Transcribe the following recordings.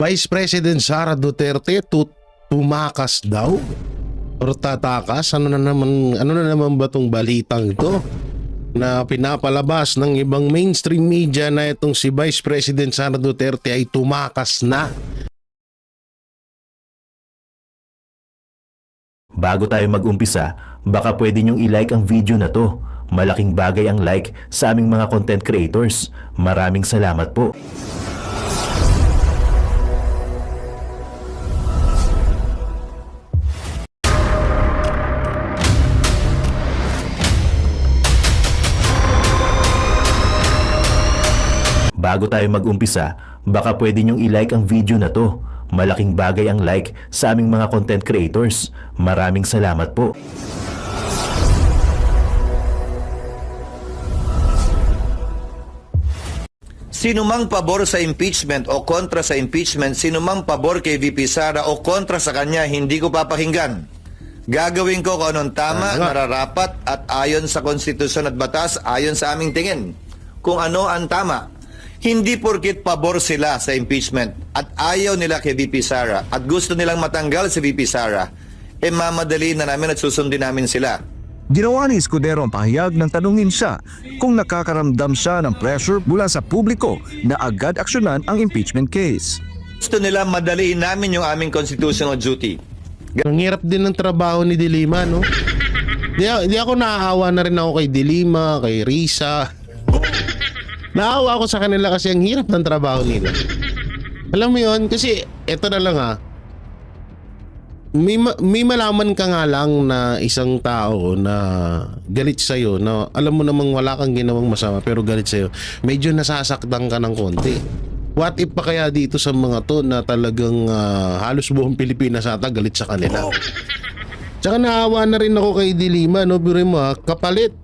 Vice President Sara Duterte tumakas daw or tatakas? Ano na naman ba tong balitang ito na pinapalabas ng ibang mainstream media na itong si Vice President Sara Duterte ay tumakas na? Bago tayo mag-umpisa, baka pwede nyong i-like ang video na to. Malaking bagay ang like sa aming mga content creators. Maraming salamat po. Bago tayo mag-umpisa, baka pwede nyong i-like ang video na to. Malaking bagay ang like sa aming mga content creators. Maraming salamat po. Sinumang pabor sa impeachment o kontra sa impeachment, sinumang pabor kay VP Sara o kontra sa kanya, hindi ko papakinggan. Gagawin ko kung anong tama, nararapat at ayon sa konstitusyon at batas, ayon sa aming tingin. Kung ano ang tama. Hindi porkit pabor sila sa impeachment at ayaw nila kay VP Sara at gusto nilang matanggal si VP Sara, mamadali na namin at susundin namin sila. Ginawa ni Escudero ang pahayag nang tanungin siya kung nakakaramdam siya ng pressure mula sa publiko na agad aksyonan ang impeachment case. Gusto nila madaliin namin yung aming constitutional duty. Ang hirap din ng trabaho ni Dilima, no? Di ako naaawa na rin ako kay Dilima, kay Risa. Naawa ako sa kanila kasi ang hirap ng trabaho nila. Alam mo yun? Kasi eto na lang may malaman ka nga lang na isang tao na galit sa'yo, na alam mo namang wala kang ginawang masama pero galit sa'yo, medyo nasasaktan ka ng konti. What if pa kaya dito sa mga to na talagang halos buong Pilipinas ata galit sa kanila? Tsaka naawa na rin ako kay Dilima, no? Pero mo kapalit.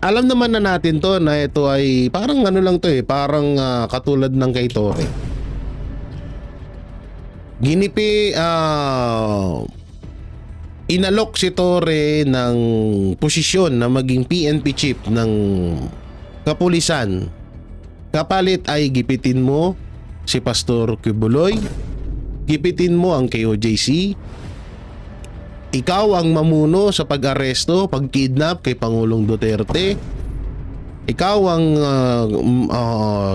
Alam naman na natin to na ito ay parang ano lang to parang katulad ng kay Tore. Inalok si Tore ng posisyon na maging PNP chief ng kapulisan. Kapalit ay gipitin mo si Pastor Kibuloy, gipitin mo ang KOJC, ikaw ang mamuno sa pag-aresto, pag-kidnap kay Pangulong Duterte. Ikaw ang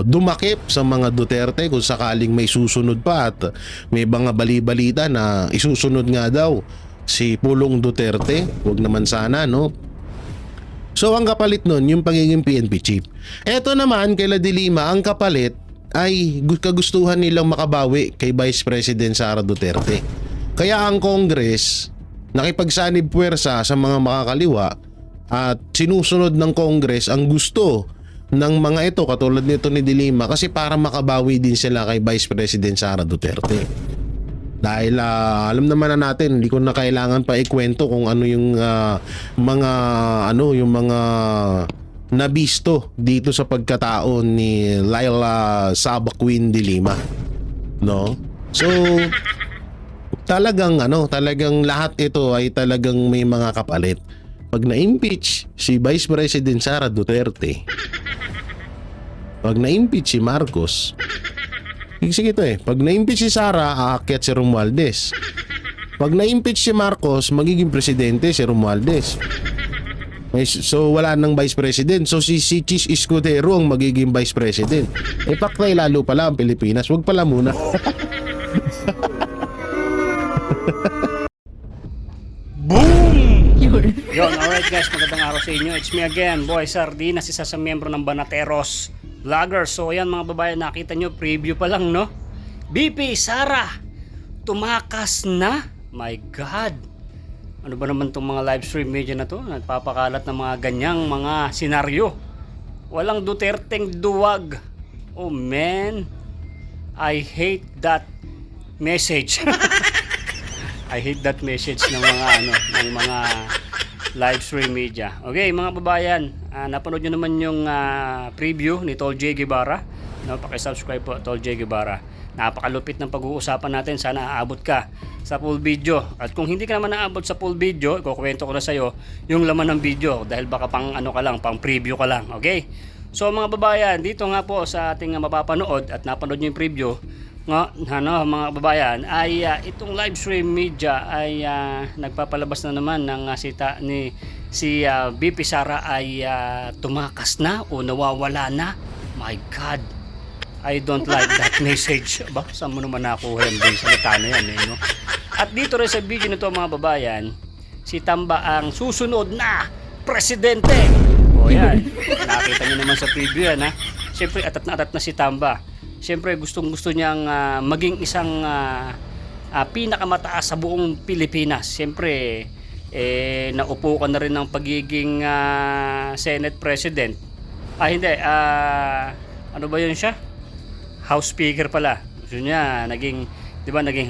dumakip sa mga Duterte kung sakaling may susunod pa at may mga bali-balita na isusunod nga daw si Pulong Duterte. Huwag naman sana, no? So ang kapalit nun, yung pagiging PNP chief. Eto naman kay La Dilima, ang kapalit ay kagustuhan nilang makabawi kay Vice President Sara Duterte. Kaya ang Congress nakipagsanib puwersa sa mga makakaliwa at sinusunod ng Congress ang gusto ng mga ito katulad nito ni Dilima kasi para makabawi din sila kay Vice President Sara Duterte. Dahil alam naman na natin, hindi ko na kailangan pa ikwento kung ano yung mga nabisto dito sa pagkatao ni Laila Saba Queen Dilima, no? So talagang lahat ito ay talagang may mga kapalit. Pag na-impeach si Vice President Sara Duterte, pag na-impeach si Marcos, sige ito pag na-impeach si Sara, aakyat si Romualdez. Pag na-impeach si Marcos, magiging presidente si Romualdez. So wala nang Vice President. So si Chis Escudero ang magiging Vice President. Paktay lalo pala ang Pilipinas. Wag pala muna. Boom! Yun, alright guys, magandang araw sa inyo. It's me again, Boy Sardinas, isa sa miyembro ng Banateros Vloggers. So ayan mga babae, nakita nyo, preview pa lang, no? VP Sara tumakas na. My God, ano ba naman tong mga live stream media na to? Nagpapakalat ng mga ganyang mga senaryo. Walang Duterteng duwag. Oh man, I hate that message. I hate that message ng mga live stream media. Okay, mga babayan, napanood nyo naman yung preview ni Tol J. Guevara. No, paki-subscribe po, Tol J. Guevara. Napakalupit ng pag-uusapan natin. Sana aabot ka sa full video. At kung hindi ka naman naabot sa full video, ikukwento ko na sa'yo yung laman ng video. Dahil baka pang pang preview ka lang. Okay? So mga babayan, dito nga po sa ating mapapanood at napanood nyo yung preview, mga kababayan, ay itong live stream media ay nagpapalabas na naman ng si BP Sara ay tumakas na o nawawala na. My God, I don't like that message. Aba, saan mo naman nakuha yung salita na yan, no? At dito rin sa video nito mga babayan, si Tamba ang susunod na presidente. O yan, nakita nyo naman sa preview yan, ha. Siyempre atat na si Tamba. Siyempre gustong-gusto niyang maging isang pinakamataas sa buong Pilipinas. Siyempre naupo ka na rin ng pagiging Senate President. Hindi, ano ba yun siya? House Speaker pala. Gusto niya, naging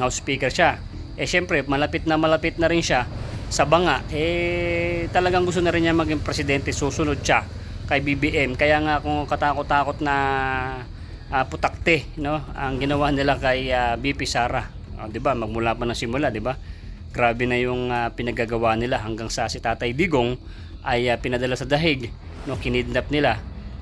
House Speaker siya. Siyempre, malapit na rin siya sa banga. Talagang gusto na rin niya maging presidente. Susunod siya kay BBM. Kaya nga kung katakot-takot na putakte, no, ang ginawa nila kay BP Sara. 'Di ba? Magmula pa ng simula, 'di ba? Grabe na yung pinagagawa nila hanggang sa si Tatay Digong ay pinadala sa dahig, no, kinidnap nila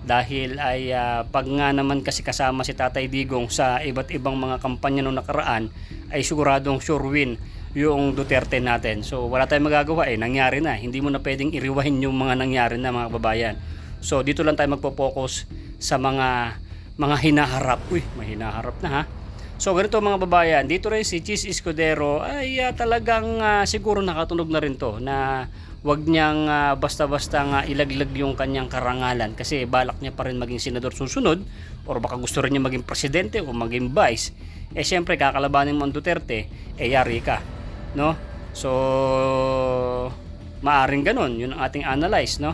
dahil ay pag nga naman kasi kasama si Tatay Digong sa iba't ibang mga kampanya nung nakaraan ay siguradong sure win yung Duterte natin. So wala tayong magagawa, nangyari na. Hindi mo na pwedeng iriwahin yung mga nangyari na, mga kababayan. So dito lang tayo magpo-focus sa mga hinaharap. Uy, may hinaharap na, ha. So ganito mga babayan, dito rin si Chis Escudero ay talagang siguro nakatunog na rin to na wag niyang basta-basta nga ilaglag yung kanyang karangalan kasi balak niya pa rin maging senador susunod or baka gusto rin niya maging presidente o maging vice. Siyempre kakalabanin mo ang Duterte, yari ka, no? So maaring ganun, yun ang ating analyze, no?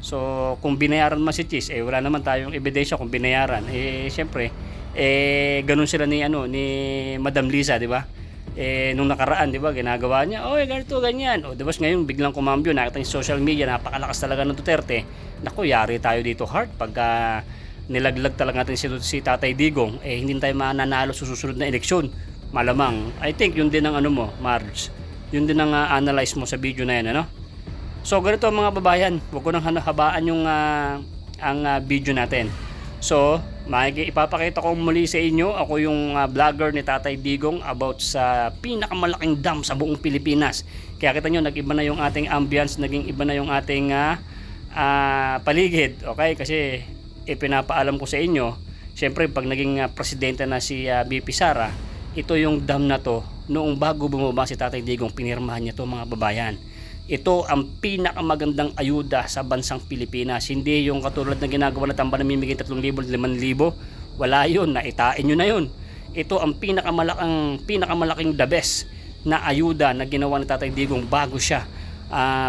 So kung binayaran man si Chis, wala naman tayong ebidensya kung binayaran. Siyempre, ganun sila ni Madam Liza, di ba? Nung nakaraan, di ba, ginagawa niya, ganito, ganyan. Di ba, ngayon biglang kumambyo, nakita niyo sa social media, napakalakas talaga ng Duterte. Naku, yari tayo dito hard pagka nilaglag talaga natin si Tatay Digong, hindi tayo mananalo sa susunod na eleksyon. Malamang, I think yun din ang Marge. Yun din ang analyze mo sa video na yan, ano? So ganito mga babayan, huwag ko nang habaan yung ang video natin. So ipapakita ko muli sa inyo, ako yung vlogger ni Tatay Digong about sa pinakamalaking dam sa buong Pilipinas. Kaya kita nyo, nag-iba na yung ating ambience, naging iba na yung ating paligid. Okay, kasi ipinapaalam ko sa inyo, syempre pag naging presidente na si BP Sara, ito yung dam na to, noong bago bumaba si Tatay Digong, pinirmahan niya to mga babayan. Ito ang pinakamagandang ayuda sa bansang Pilipinas. Hindi yung katulad na ginagawa na Tamba namimigay 3,000, 5,000. Wala yun, naitain nyo na yun. Ito ang pinakamalaking the best na ayuda na ginawa ni Tatay Digong bago siya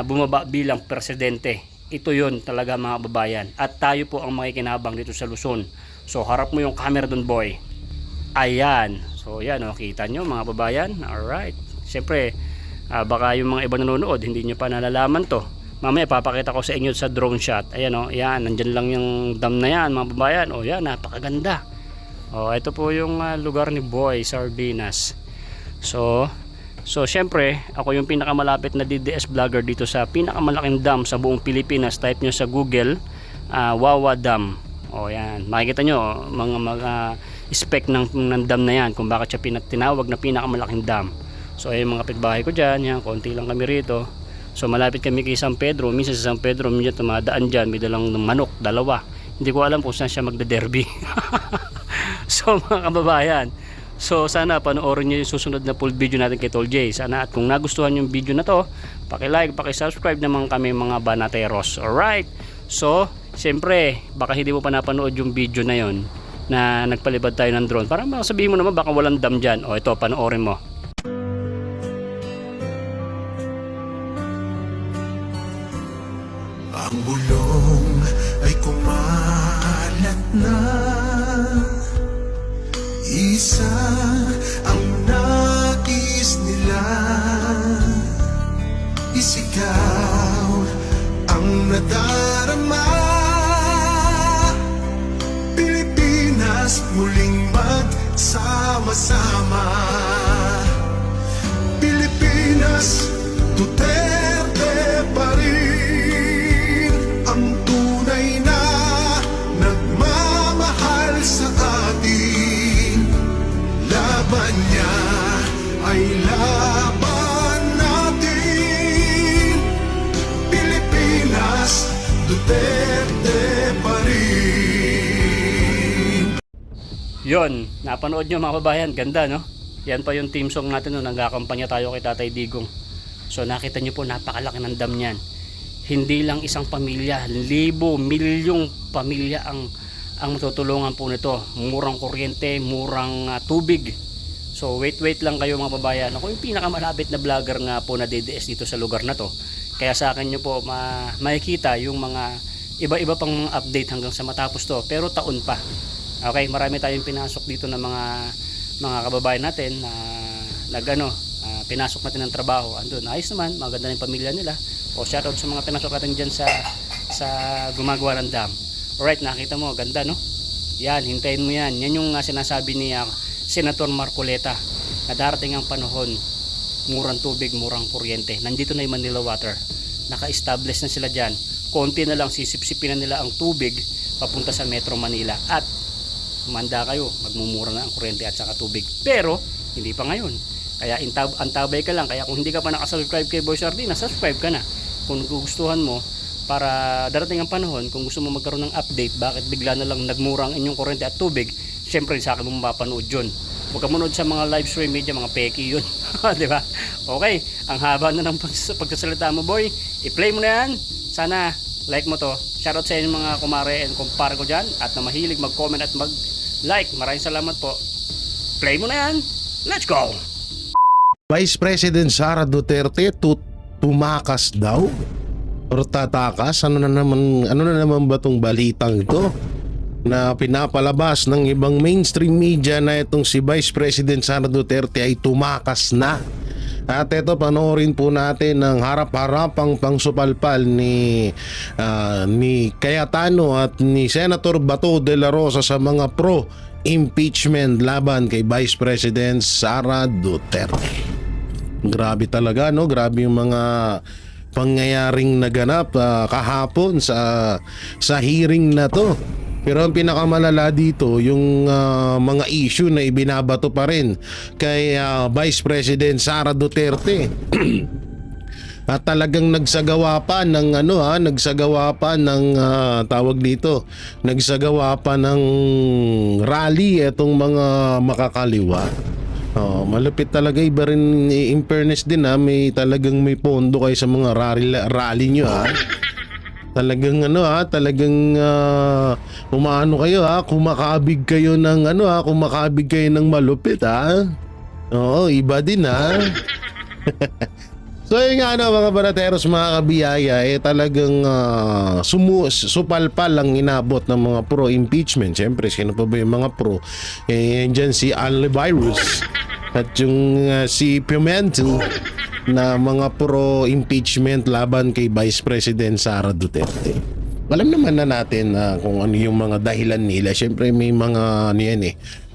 bumaba bilang presidente. Ito yun talaga mga babayan. At tayo po ang makikinabang dito sa Luzon. So harap mo yung camera dun, boy. Ayan. So yan, kita nyo mga babayan. Alright. Siyempre, baka yung mga iba nanonood hindi nyo pa nalalaman to. Mamaya papakita ko sa inyo sa drone shot. Ayan, yan, nandyan lang yung dam na yan mga babayan. Yan, napakaganda. Ito po yung lugar ni Boy Sardinas. So syempre ako yung pinakamalapit na DDS vlogger dito sa pinakamalaking dam sa buong Pilipinas. Type nyo sa Google Wawa Dam. Yan, makikita nyo mga spec ng dam na yan, kung bakit siya tinawag na pinakamalaking dam. So yung mga kapitbahay ko dyan, yan, konti lang kami rito. So malapit kami kay San Pedro. Minsan sa San Pedro, minsan tumadaan dyan, may dalang manok, 2. Hindi ko alam kung saan siya magda-derby. So mga kababayan, so sana panoorin nyo yung susunod na full video natin kay Tol J. Sana at kung nagustuhan yung video na to, paki-like, paki-subscribe naman kami mga banateros. Alright, so siyempre baka hindi mo pa napanood yung video na yon na nagpalibad tayo ng drone. Parang sabihin mo naman baka walang dam dyan. Ito, panoorin mo. Ang bulong ay kumalat na, isa ang nais nila, isigaw ang nadarama. Pilipinas muling magsama-sama, Pilipinas Duterte pa rin ang tunay na nagmamahal sa atin. ay laban natin. Pilipinas, Duterte pa rin. Yon, napanood nyo mga kababayan, ganda no? Yan pa yung team song natin nung nagkakampanya tayo kay Tatay Digong. So nakita nyo po, napakalaki ng dam niyan. Hindi lang isang pamilya, libo, milyong pamilya ang matutulungan po nito. Murang kuryente, murang tubig. So wait lang kayo mga babayan. Ako yung pinakamalapit na vlogger nga po na DDS dito sa lugar na to. Kaya sa akin nyo po makikita yung mga iba-iba pang update hanggang sa matapos to. Pero taon pa. Okay, marami tayong pinasok dito ng mga kababayan natin na pinasok natin ng trabaho. Andun, ayos naman, maganda na yung pamilya nila. O shoutout sa mga pinasok natin dyan sa gumagawa ng dam. Alright, nakita mo, ganda no? Yan, hintayin mo yan. Yan yung sinasabi ni Senator Marcoleta na darating ang panahon, murang tubig, murang kuryente. Nandito na yung Manila Water. Naka-establish na sila dyan. Konti na lang, sisipsipin na nila ang tubig papunta sa Metro Manila. At manda kayo, magmumura na ang kuryente at saka tubig. Pero, hindi pa ngayon. Kaya antabay ka lang. Kaya kung hindi ka pa nakasubscribe kay Boy Sardina, subscribe ka na. Kung gugustuhan mo, para darating ang panahon, kung gusto mo magkaroon ng update, bakit bigla na lang nagmura ang inyong kuryente at tubig, syempre sa akin mo mapapanood yun. Huwag ka manood sa mga live stream media, mga peki yun. Di ba? Okay, ang haba na ng pagsasalita mo, boy. I-play mo na yan. Sana like mo to. Shoutout sa inyo mga kumare and kumpare ko dyan at na mahilig mag-comment at mag-like. Maraming salamat po. Play mo na yan. Let's go! Vice President Sara Duterte tumakas daw or tatakas. Ano na naman ba tong balitang ito na pinapalabas ng ibang mainstream media na itong si Vice President Sara Duterte ay tumakas na? At ito, panoorin po natin ang harap-harapang pangsupalpal ni Cayetano at ni Senator Bato de la Rosa sa mga pro-impeachment laban kay Vice President Sara Duterte. Grabe talaga, no? Grabe yung mga pangyayaring naganap kahapon sa hearing na to. Pero ang pinakamalala dito, yung mga issue na ibinabato pa rin kay Vice President Sara Duterte. At talagang nagsagawa pa ng tawag dito, nagsagawa pa ng rally itong mga makakaliwa. Malupit talaga, iba rin in fairness din may talagang may pondo kayo sa mga rally nyo Talagang umaano kayo kumakabig kayo ng kumakabig kayo ng malupit Oo, iba din So yun nga mga banateros, mga kabiyaya, talagang supalpal lang inabot ng mga pro-impeachment. Siyempre, sino pa ba yung mga pro? Dyan si Alvirus at yung si Pimentel na mga pro-impeachment laban kay Vice President Sara Duterte. Alam naman na natin kung ano yung mga dahilan nila. Siyempre may mga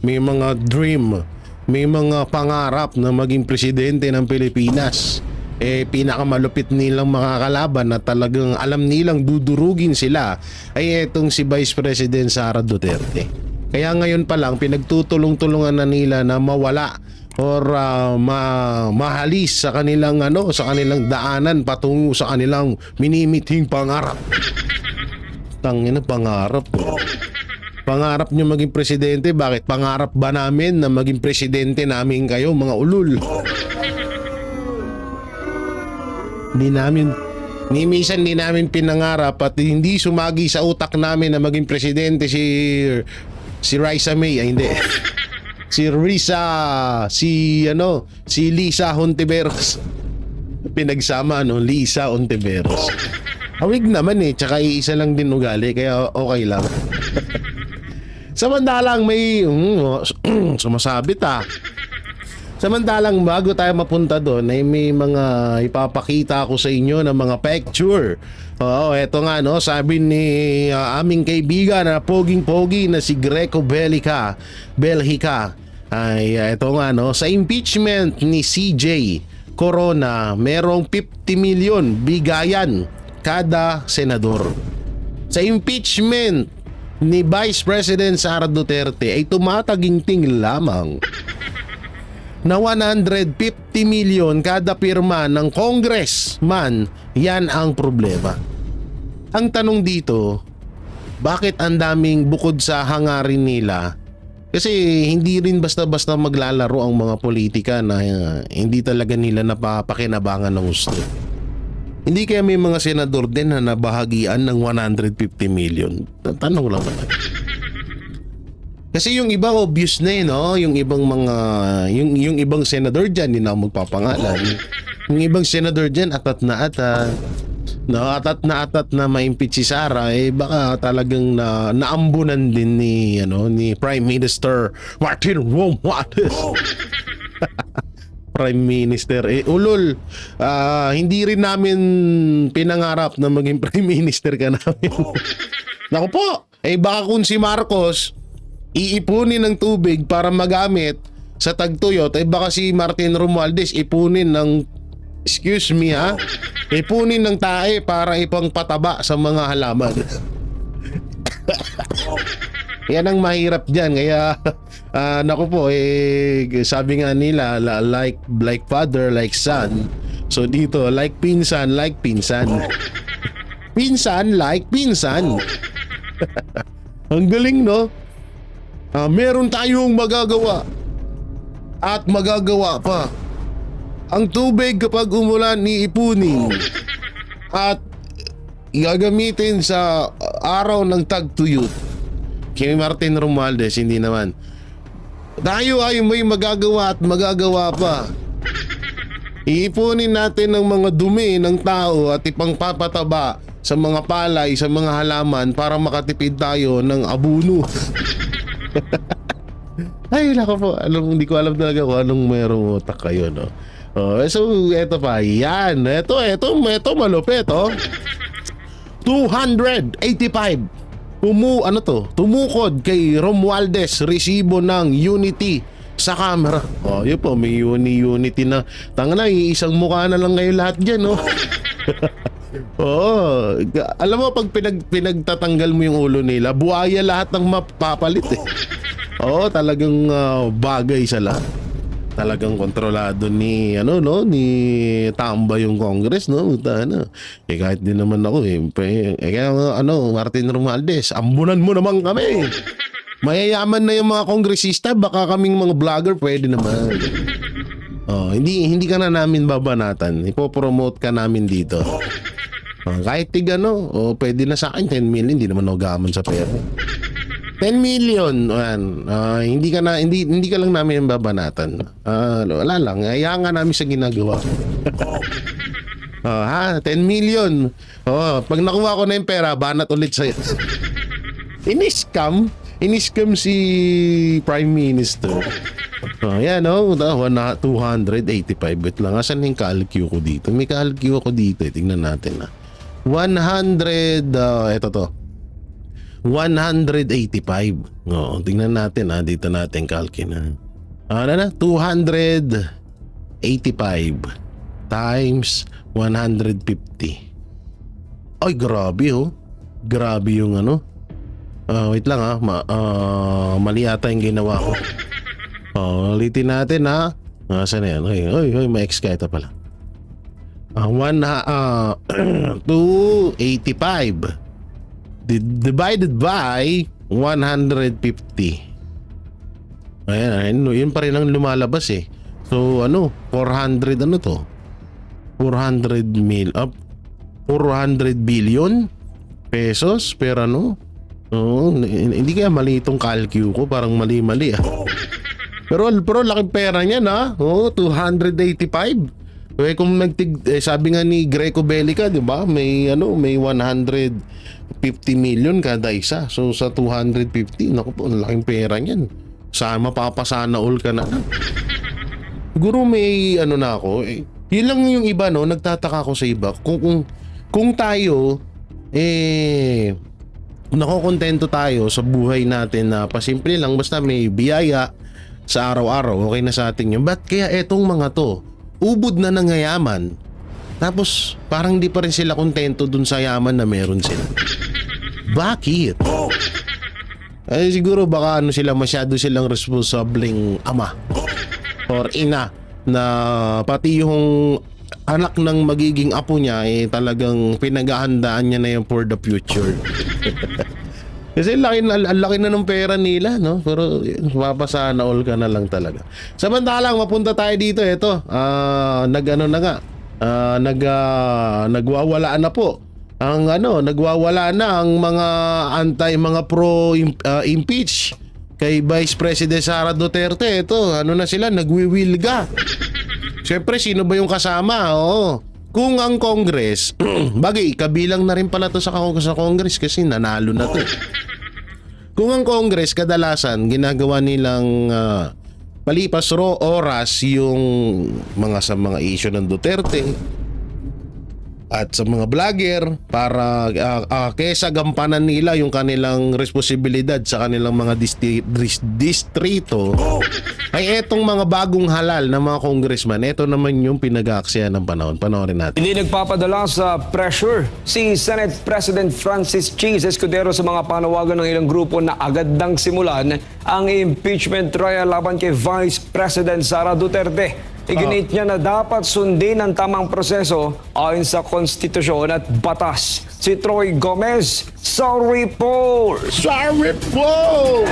may mga dream, may mga pangarap na maging presidente ng Pilipinas. Pinakamalupit nilang makakalaban na talagang alam nilang dudurugin sila ay etong si Vice President Sara Duterte. Kaya ngayon pa lang pinagtutulong-tulungan na nila na mawala or mahalis sa kanilang daanan patungo sa kanilang minimithing pangarap. Tangina, pangarap. Pangarap nyo maging presidente, bakit pangarap ba namin na maging presidente namin kayo, mga ulul? Minsan di namin pinangarap at hindi sumagi sa utak namin na maging presidente si Raisa May, hindi. Si Lisa Hontiveros. Pinagsama Lisa Hontiveros. Hawig naman tsaka iisa lang din ugali kaya okay lang. Samantalang may sumasabit Samantalang bago tayo mapunta doon ay may mga ipapakita ako sa inyo ng mga picture. Eto nga sabi ni aming kaibigan na poging-pogi na si Greco Belhica ay eto nga sa impeachment ni CJ Corona, merong 50 million bigayan kada senador. Sa impeachment ni Vice President Sara Duterte ay tumataginting lamang na 150 million kada pirma ng congressman, yan ang problema. Ang tanong dito, bakit ang daming bukod sa hangarin nila? Kasi hindi rin basta-basta maglalaro ang mga politika na hindi talaga nila napapakinabangan ng gusto. Hindi kaya may mga senador din na nabahagian ng 150 million? Tanong lang naman. Kasi yung iba obvious na no? Yung ibang mga yung ibang senador diyan, hindi na ako magpapangalan. Yung ibang senador diyan atat na atat. No, atat na ma-impeach si Sara, baka talagang naambunan din ni Prime Minister Martin Romualdez. Prime Minister ulol, hindi rin namin pinangarap na maging Prime Minister ka namin. Naku po, baka kung si Marcos iipunin ng tubig para magamit sa tagtuyot, baka si Martin Romualdez ipunin ng, excuse me ha, ipunin ng tae para ipang pataba sa mga halaman. Yan ang mahirap dyan. Kaya naku po, sabi nga nila like father, like son. So dito, like pinsan, like pinsan. Pinsan, like pinsan. Ang galing, no? Meron tayong magagawa at magagawa pa. Ang tubig kapag umulan iipunin at gagamitin sa araw ng tagtuyot. Kay Martin Romualdez, hindi naman. Tayo ay may magagawa at magagawa pa. Iipunin natin ng mga dumi ng tao at ipangpapataba sa mga palay, sa mga halaman para makatipid tayo ng abono. Ay, nako po. Hindi ko alam talaga kung anong merong utak kayo, no? So, eto pa. Yan. Eto, malupit, oh. 285. Tumukod kay Romualdez resibo ng Unity sa camera. Yun po, may Unity na. Tanga na, isang mukha na lang ngayon lahat dyan, no? Alam mo, pag pinagtatanggal mo yung ulo nila, buhaya lahat ng mapapalit eh. Talagang bagay sa lahat. Talagang kontrolado ni Tamba yung Congress, no? Kahit din naman ako kaya Martin Romualdez, ambunan mo naman kami. Mayayaman na yung mga kongresista, baka kaming mga vlogger pwede naman. Hindi ka na namin babanatan. Ipopromote ka namin dito. Kahit pwede na sa akin 10 million, hindi naman ako gaman sa pera. 10 million, hindi ka lang namin babanatan. Wala lang, hayaan nga namin sa ginagawa. 10 million. Pag nakuha ko na yung pera, banat ulit sa'yo. Iniskam si Prime Minister. Yan 285. Wait lang, asan yung calcu ko dito? May calcu ko dito, tingnan natin 100, eto to. 185. Tingnan natin dito natin calculate na. 285 times 150. Ay, grabe Grabe yung wait lang mali ata yung ginawa ko. Ulitin natin saan na yan? Oy, may X kaya pala. 285 divided by 150. Ayan, yun pa rin ang lumalabas eh. So 400 400 billion pesos per hindi kaya mali itong calcu ko, parang mali pero laking pera niyan 285. Kung sabi nga ni Greco Bellica, di ba? May 150 million kada isa. So sa 250, naku po, laking pera niyan. Mapapasana all ka na. Siguro may na ako. Yun lang yung iba nagtataka ako sa iba. Kung tayo nakokontento tayo sa buhay natin na pasimple lang, basta may biyaya sa araw-araw, okay na sa atin yun. Ba't kaya etong mga to ubod na ng yaman, tapos parang di pa rin sila kontento dun sa yaman na meron sila? Bakit? Siguro baka sila, masyado silang responsableng ama. or ina na pati yung anak ng magiging apo niya talagang pinaghahandaan niya na yung for the future. Kasi ang laki na ng pera nila, no? Pero mapasana all ka na lang talaga. Samantalang mapunta tayo dito, ito. Nagwawala na po. Nagwawala na ang mga mga pro impeach kay Vice President Sara Duterte. Ito, na sila, nagwiwilga. Siyempre, sino ba yung kasama? Oo. Kung ang Congress, bagay, kabilang na rin pala to sa Congress kasi nanalo na to. Kung ang Congress, kadalasan, ginagawa nilang palipas oras yung sa mga issue ng Duterte at sa mga vlogger para kesa gampanan nila yung kanilang responsibilidad sa kanilang mga distrito ay etong mga bagong halal na mga congressman, eto naman yung pinag-aaksaya ng panahon. Panoorin natin. Hindi nagpapadala sa pressure si Senate President Francis Cheese Escudero sa mga panawagan ng ilang grupo na agad nang simulan ang impeachment trial laban kay Vice President Sara Duterte. Iginit niya na dapat sundin ang tamang proseso ayon sa konstitusyon at batas. Si Troy Gomez sa report! Sorry po!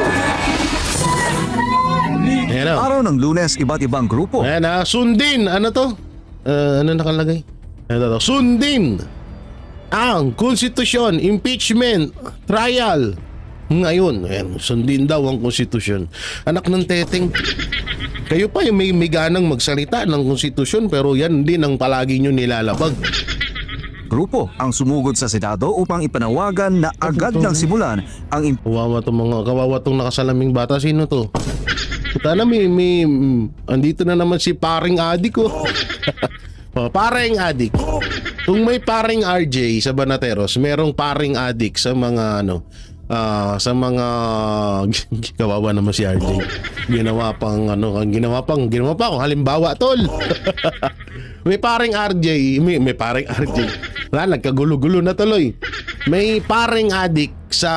Ayan o. Araw ng Lunes, iba't ibang grupo Ayan na, sundin. Ano to? Ano nakalagay? Ano to? Sundin ang konstitusyon, impeachment, trial. Ngayon, ayan, sundin daw ang konstitusyon. Anak ng teteng. Kayo pa yung may ganang magsalita ng konstitusyon pero yan din ang palagi nyo nilalabag. grupo ang sumugod sa Senado upang ipanawagan na agad nang simulan ang Kawawa tong nakasalaming bata. Sino to? Puta na andito na naman si paring adik ko. Paring adik. Kung may paring RJ sa Banateros, merong paring adik sa mga sa mga kawawa naman si RJ. Ginawa pa ako halimbawa tol. May paring RJ, may paring RJ. Wala, nagkagulo-gulo na tuloy. May paring adik sa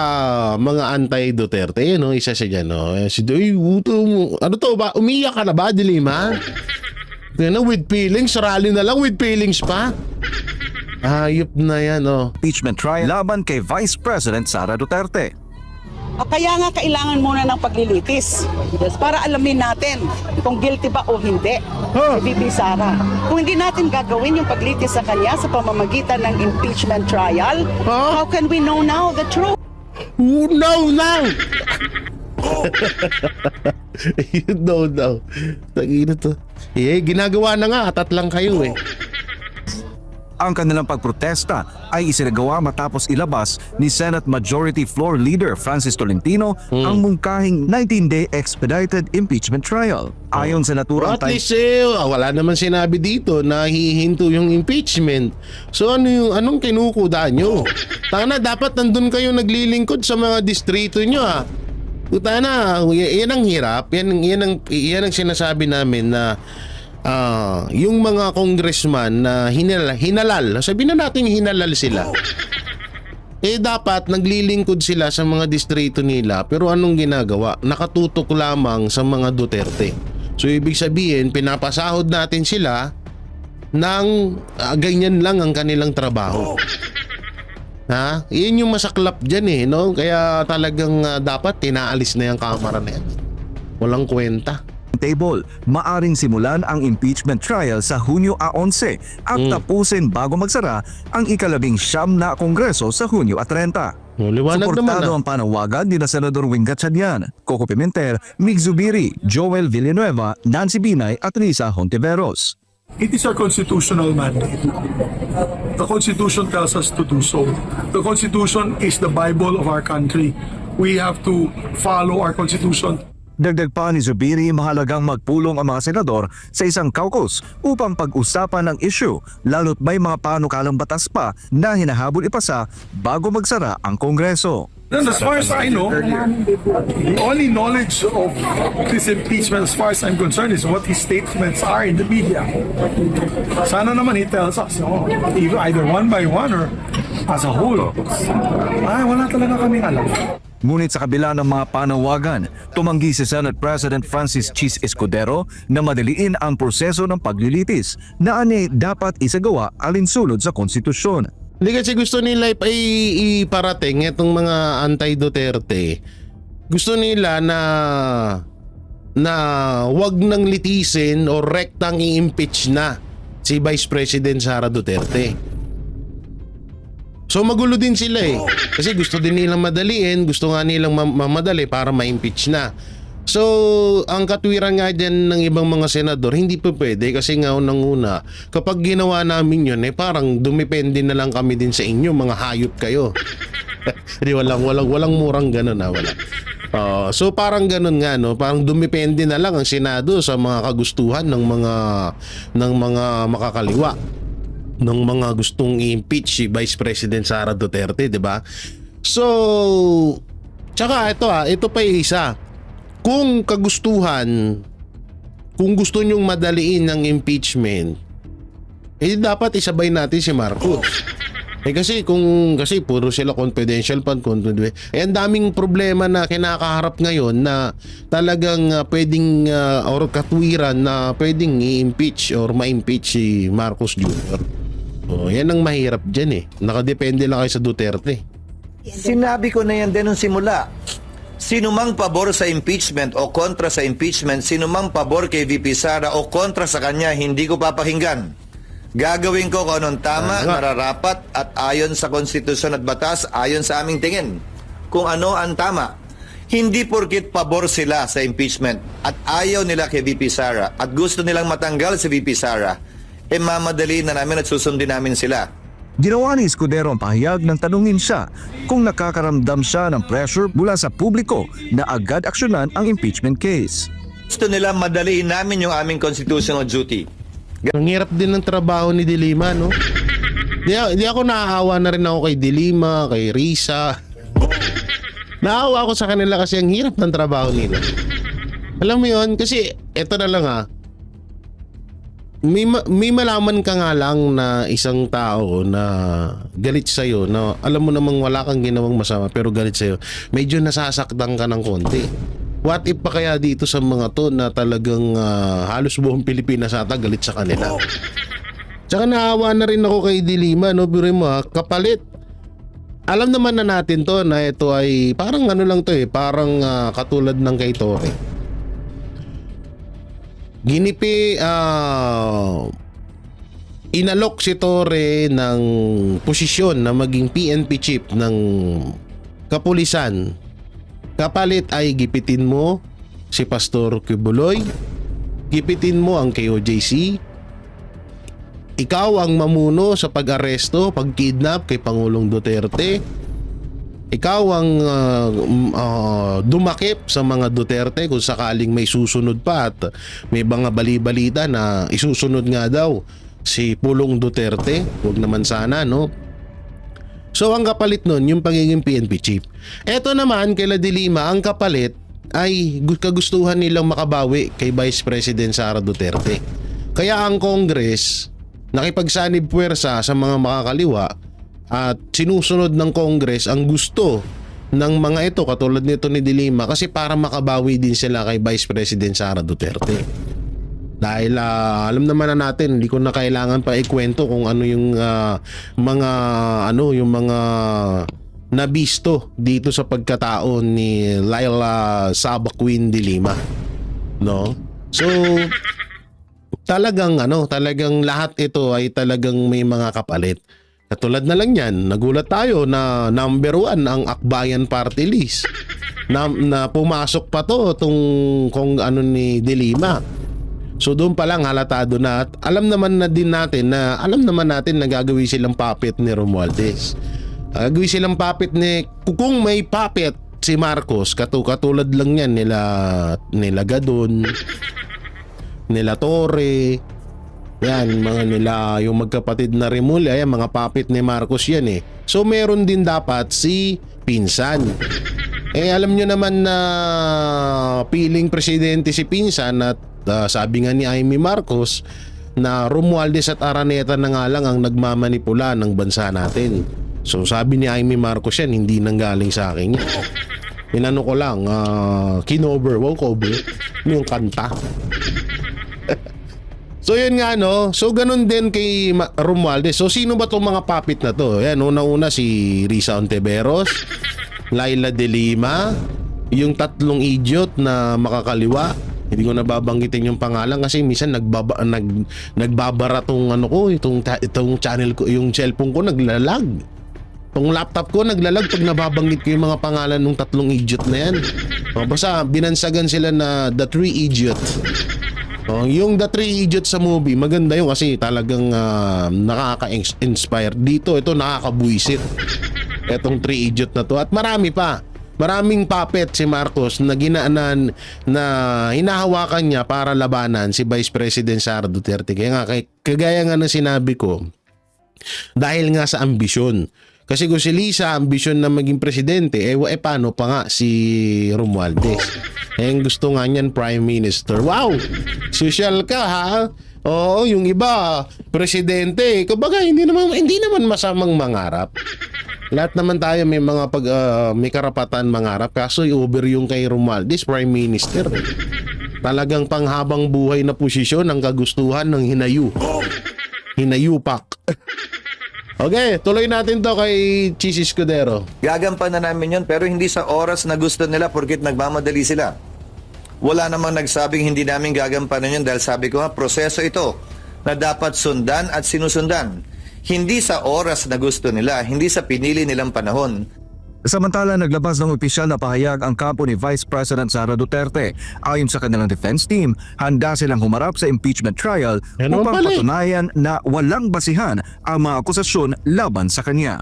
mga anti-Duterte, isa siya dyan, ano to ba? Umiyak ka na ba, Dilima? With feelings, rally na lang with feelings pa. Ayop na yan, impeachment trial laban kay Vice President Sara Duterte. Kaya nga kailangan muna ng paglilitis para alamin natin kung guilty ba o hindi si VP Sara. Kung hindi natin gagawin yung paglitis sa kanya sa pamamagitan ng impeachment trial, how can we know now the truth? Who know now? You know now. Tagina to. Ginagawa na nga, atat lang kayo Ang kanilang pagprotesta ay isinagawa matapos ilabas ni Senate Majority Floor Leader Francis Tolentino ang mungkahing 19-day expedited impeachment trial. Ayon sa naturang At least wala naman sinabi dito na hihinto yung impeachment. So anong kinukuda nyo? Tana, dapat nandun kayo naglilingkod sa mga distrito nyo Puta na, yan ang hirap. Yan ang sinasabi namin na yung mga congressman na hinalal, sabihin na natin hinalal sila. Dapat naglilingkod sila sa mga distrito nila, pero anong ginagawa? Nakatutok lamang sa mga Duterte. So ibig sabihin, pinapasahod natin sila ng ganyan lang ang kanilang trabaho. Iyan yung masaklap dyan Kaya talagang dapat tinaalis na yung kamera na yan. Walang kwenta. table, maaring simulan ang impeachment trial sa Hunyo 11 at tapusin bago magsara ang ika-19 na kongreso sa Hunyo 30. Liwanag Suportado naman ang panawagan ni Senador Wing Gatchalian, Coco Pimentel, Mig Zubiri, Joel Villanueva, Nancy Binay at Risa Hontiveros. It is our constitutional mandate. The Constitution tells us to do so. The Constitution is the Bible of our country. We have to follow our Constitution. Dagdag pa ni Zubiri, mahalagang magpulong ang mga senador sa isang caucus upang pag-usapan ang issue, lalo't may mga panukalang batas pa na hinahabol ipasa bago magsara ang Kongreso. And as far as I know, the only knowledge of this impeachment, as far as I'm concerned, is what his statements are in the media. Sana naman he tells us, either one by one or as a whole. Wala talaga kaming alam. Ngunit sa kabila ng mga panawagan, tumanggi si Senate President Francis Cheese Escudero na madaliin ang proseso ng paglilitis na ani dapat isagawa alinsunod sa konstitusyon. Hindi kasi gusto nila iparating itong mga anti-Duterte. Gusto nila na wag nang litisin o rektang i-impeach na si Vice President Sara Duterte. So magulo din sila kasi gusto din nilang madaliin, gusto nga nilang mamadali para ma-impeach na. So ang katwiran nga dyan ng ibang mga senador, hindi pa pwede kasi nga unang-una, kapag ginawa namin yun parang dumepende na lang kami din sa inyo, mga hayop kayo. Di walang murang ganun wala. So parang ganun nga parang dumepende na lang ang Senado sa mga kagustuhan ng mga makakaliwa, ng mga gustong i-impeach si Vice President Sara Duterte, 'di ba? So tsaka ito pa yung isa. Kung kagustuhan, kung gusto nyong madaliin ng impeachment, dapat isabay natin si Marcos. Kasi puro sila confidential fund, ang daming problema na kinakaharap ngayon na talagang pwedeng or katwiran na pwedeng i-impeach or ma-impeach si Marcos Jr. Yan ang mahirap dyan Nakadepende lang kayo sa Duterte. Sinabi ko na yan din nung simula. Sino mang pabor sa impeachment o kontra sa impeachment, sino mang pabor kay VP Sara o kontra sa kanya, hindi ko papakinggan. Gagawin ko kung anong tama, nararapat at ayon sa konstitusyon at batas, ayon sa aming tingin. Kung ano ang tama. Hindi porkit pabor sila sa impeachment at ayaw nila kay VP Sara at gusto nilang matanggal si VP Sara, mamadali na namin at susundin namin sila. Ginawa ni Escudero ang pahayag nang tanungin siya kung nakakaramdam siya ng pressure mula sa publiko na agad aksyonan ang impeachment case. Gusto nila madaliin namin yung aming constitutional duty. Ang hirap din ng trabaho ni De Lima, no? Di ako naaawa na rin ako kay De Lima, kay Risa. Naawa ako sa kanila kasi ang hirap ng trabaho nila. Alam mo yun, kasi eto na lang may malaman ka nga lang na isang tao na galit sa'yo, na alam mo namang wala kang ginawang masama pero galit sa'yo, medyo nasasaktan ka ng konti. What if pa kaya dito sa mga to na talagang halos buong Pilipinas ata galit sa kanila? Tsaka naawa na rin ako kay De Lima, no? Pero mo kapalit. Alam naman na natin to na ito ay parang lang to parang katulad ng kay Torre. Inalok si Torre ng posisyon na maging PNP chief ng kapulisan. Kapalit ay gipitin mo si Pastor Kibuloy, gipitin mo ang KOJC, ikaw ang mamuno sa pag-aresto, pag-kidnap kay Pangulong Duterte, ikaw ang dumakip sa mga Duterte kung sakaling may susunod pa at may mga bali-balita na isusunod nga daw si Pulong Duterte. Huwag naman sana, no? So ang kapalit nun, yung pagiging PNP chief. Eto naman kay De Lima, ang kapalit ay kagustuhan nilang makabawi kay Vice President Sara Duterte. Kaya ang Congress nakipagsanib puwersa sa mga makakaliwa at sinusunod ng Congress ang gusto ng mga ito katulad nito ni De Lima kasi para makabawi din sila kay Vice President Sara Duterte. Dahil alam naman na natin, hindi ko na kailangan pa ikwento kung ano yung mga nabisto dito sa pagkatao ni Laila Saba Queen De Lima, no? So talagang lahat ito ay talagang may mga kapalit. Katulad na lang yan, nagulat tayo na number 1 ang Akbayan Party List na pumasok pa to kung ano ni De Lima. So doon pa lang halatado na at alam naman natin na gagawin silang puppet ni Romualdez. Gagawin silang puppet kung may puppet si Marcos, katulad lang yan nila Gadon, nila Torre, yan, yung magkapatid na Remulla, yan, mga puppet ni Marcos yan So meron din dapat si Pinsan. Alam nyo naman na piling presidente si Pinsan at sabi nga ni Amy Marcos na Romualdez at Araneta na nga lang ang nagmamanipula ng bansa natin. So sabi ni Amy Marcos yan, hindi nanggaling sa akin yan. Inano ko lang, kinover, wow, cover. Ano yung kanta? So yun nga no, so ganun din kay Romualdez. So sino ba tong mga puppet na to? Yan, una si Risa Ontiveros, Laila De Lima, yung tatlong idiot na makakaliwa. Hindi ko nababanggitin yung pangalan kasi minsan nagbabara tong ano ko, itong channel ko, yung cellphone ko naglalag. Tong laptop ko naglalag pag nababanggit ko yung mga pangalan ng tatlong idiot na yan. Basta binansagan sila na The Three Idiot. Yung The Three Idiot sa movie, maganda yun kasi talagang nakaka-inspire. Dito, ito nakakabuisit. Etong Three Idiot na to. At marami pa. Maraming puppet si Marcos na ginaanan na hinahawakan niya para labanan si Vice President Sara Duterte. Kaya nga, kagaya nga ng sinabi ko, dahil nga sa ambisyon. Kasi kung si Lisa ambisyon na maging presidente, paano pa nga si Romualdez? Gusto nga niyan Prime Minister. Wow! Social ka ha? Oo, yung iba, presidente. Kumbaga, hindi naman masamang mangarap. Lahat naman tayo may mga may karapatan mangarap. Kaso i-over yung kay Romualdez, Prime Minister. Talagang panghabang buhay na posisyon ang kagustuhan ng hinayupak. Okay, tuloy natin to kay Cheese Escudero. Gagampanan namin yun, pero hindi sa oras na gusto nila porkit nagmamadali sila. Wala namang nagsabing hindi namin gagampanan yun dahil sabi ko nga, proseso ito na dapat sundan at sinusundan. Hindi sa oras na gusto nila, hindi sa pinili nilang panahon. Samantala, naglabas ng opisyal na pahayag ang kampo ni Vice President Sara Duterte. Ayon sa kanilang defense team, handa silang humarap sa impeachment trial Ano upang pala? patunayan na walang basihan ang mga akusasyon laban sa kanya.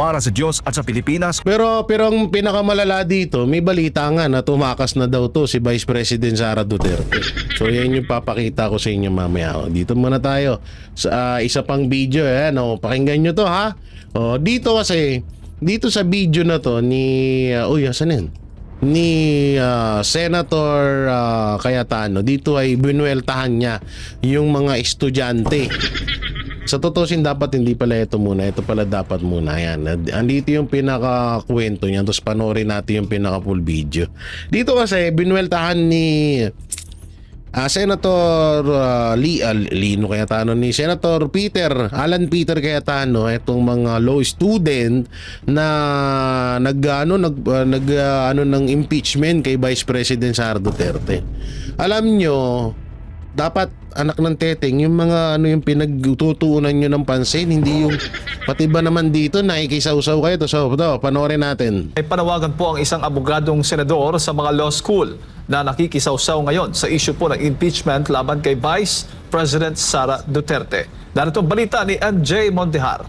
Para sa Diyos at sa Pilipinas, Pero ang pinakamalala dito, may balita nga na tumakas na daw to si Vice President Sara Duterte. So yan yung papakita ko sa inyo mamaya. Dito muna tayo sa isa pang video. Pakinggan nyo to ha. Dito kasi, dito sa video na to ni asan yan? Ni Senator Cayetano, dito ay binueltahan niya yung mga estudyante. Sa tutusin dapat hindi pala ito muna, ito pala dapat muna. Yan, andito yung pinaka-kwento niya, tapos panoorin natin yung pinaka-full video. Dito kasi binueltahan ni Senator Lino Cayetano, ni Senator Alan Peter Cayetano, itong mga law student na ng impeachment kay Vice President Sara Duterte. Alam nyo, dapat anak ng teteng, yung mga yung pinagtutuunan nyo ng pansin, hindi yung pati ba naman dito nakikisaw-saw kayo. So, panoorin natin. Ay panawagan po ang isang abogadong senador sa mga law school na nakikisaw-saw ngayon sa issue po ng impeachment laban kay Vice President Sara Duterte. Narito ang balita ni MJ Montehar.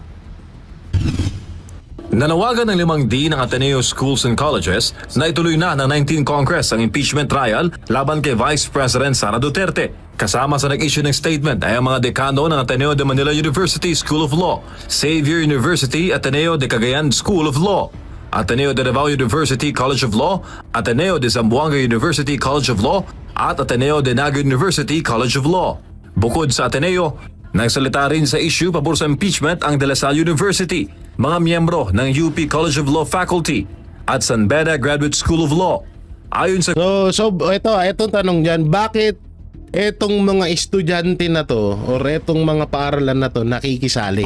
Nanawagan ng 5D ng Ateneo Schools and Colleges na ituloy na ng 19th Congress ang impeachment trial laban kay Vice President Sara Duterte. Kasama sa nag-issue ng statement ay ang mga dekano ng Ateneo de Manila University School of Law, Xavier University Ateneo de Cagayan School of Law, Ateneo de Davao University College of Law, Ateneo de Zamboanga University College of Law, at Ateneo de Naga University College of Law. Bukod sa Ateneo, nagsalita rin sa issue pabor sa impeachment ang De La Salle University, mga miyembro ng UP College of Law Faculty at San Beda Graduate School of Law. Ayon sa So itong tanong dyan, bakit etong mga estudyante na to or etong mga paaralan na to nakikisali?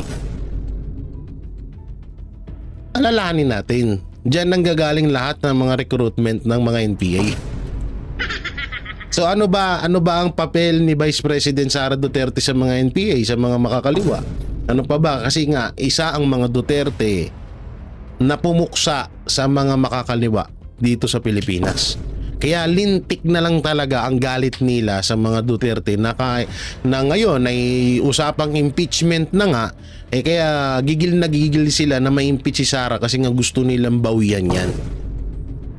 Alalahanin natin, dyan nanggagaling lahat ng mga recruitment ng mga NPA. So ano ba ang papel ni Vice President Sara Duterte sa mga NPA, sa mga makakaliwa? Ano pa ba? Kasi nga isa ang mga Duterte na pumuksa sa mga makakaliwa dito sa Pilipinas. Kaya lintik na lang talaga ang galit nila sa mga Duterte na ngayon ay usapang impeachment na nga, kaya gigil sila na ma-impeach si Sara kasi nga gusto nilang bawian yan.